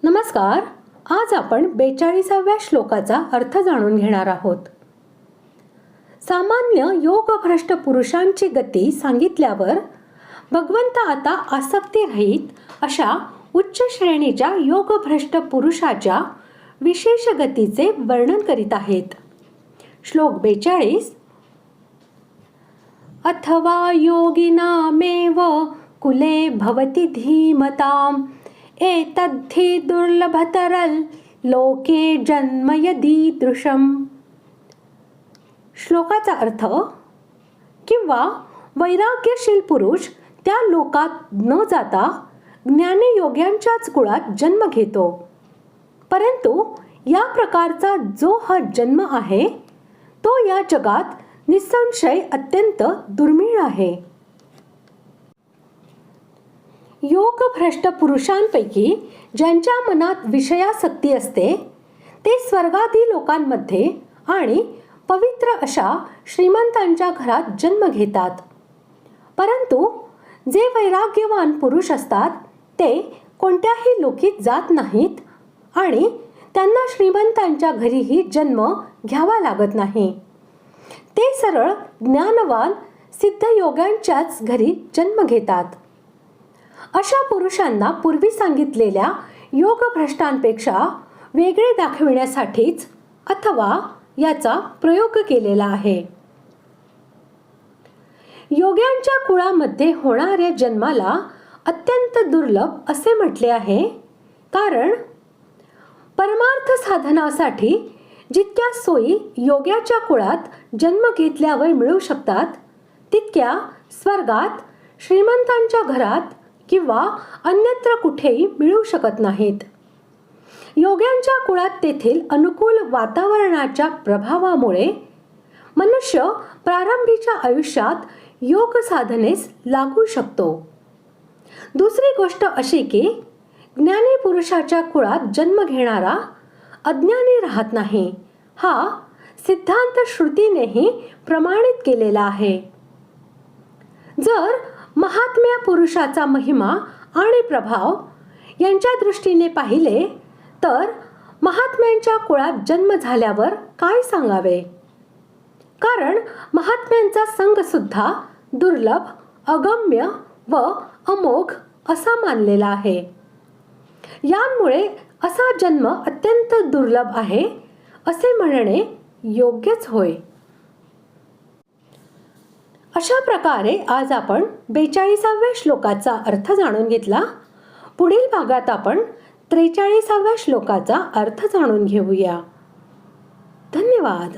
नमस्कार. आज आपण 42व्या श्लोकाचा अर्थ जाणून घेणार आहोत. सामान्य योगभ्रष्ट पुरुषांची गती सांगितल्यावर भगवंत आता आसक्तीरहित अशा उच्च श्रेणीच्या योगभ्रष्ट पुरुषाच्या विशेष गतीचे वर्णन करीत आहेत. श्लोक 42. अथवा योगिनामेव कुले भवति धीमताम् एतद्धि दुर्लभतरल लोके जन्म यदीदृशम. श्लोकाचा अर्थ, किंवा वैराग्यशील पुरुष त्या लोकात न जाता ज्ञानी योग्यांच्याच कुळात जन्म घेतो, परंतु या प्रकारचा जो हा जन्म आहे तो या जगात निसंशय अत्यंत दुर्मिळ आहे. योगभ्रष्ट पुरुषांपैकी ज्यांच्या मनात विषयासक्ती असते ते स्वर्गादी लोकांमध्ये आणि पवित्र अशा श्रीमंतांच्या घरात जन्म घेतात, परंतु जे वैराग्यवान पुरुष असतात ते कोणत्याही लोकीत जात नाहीत आणि त्यांना श्रीमंतांच्या घरीही जन्म घ्यावा लागत नाही. ते सरळ ज्ञानवान सिद्धयोग्यांच्याच घरी जन्म घेतात. अशा पुरुषांना पूर्वी सांगितलेल्या योगभ्रष्टांपेक्षा वेगळे दाखविण्यासाठीच अथवा याचा प्रयोग केलेला आहे. योग्यांच्या कुळामध्ये होणाऱ्या जन्माला अत्यंत दुर्लभ असे म्हटले आहे, कारण परमार्थ साधनासाठी जितक्या सोयी योग्याच्या कुळात जन्म घेतल्यावर मिळू शकतात तितक्या स्वर्गात श्रीमंतांच्या घरात किंवा अन्यत्र कुठेही मिळू शकत नाहीत. योग्यांच्या कुळात तेथील अनुकूल वातावरणाच्या प्रभावामुळे मनुष्य प्रारंभीच्या आयुष्यात योग साधनेस लागू शकतो. दुसरी गोष्ट अशी की ज्ञानी पुरुषाच्या कुळात जन्म घेणारा अज्ञानी राहत नाही, हा सिद्धांत श्रुतीनेही प्रमाणित केलेला आहे. जर महात्म्य पुरुषाचा महिमा आणि प्रभाव यांच्या दृष्टीने पाहिले तर महात्म्यांच्या कुळात जन्म झाल्यावर काय सांगावे, कारण महात्म्यांचा संग सुद्धा दुर्लभ, अगम्य व अमोघ असा मानलेला आहे. यामुळे असा जन्म अत्यंत दुर्लभ आहे असे म्हणणे योग्यच होय. अशा प्रकारे आज आपण 42व्या श्लोकाचा अर्थ जाणून घेतला. पुढील भागात आपण 43व्या श्लोकाचा अर्थ जाणून घेऊया. धन्यवाद.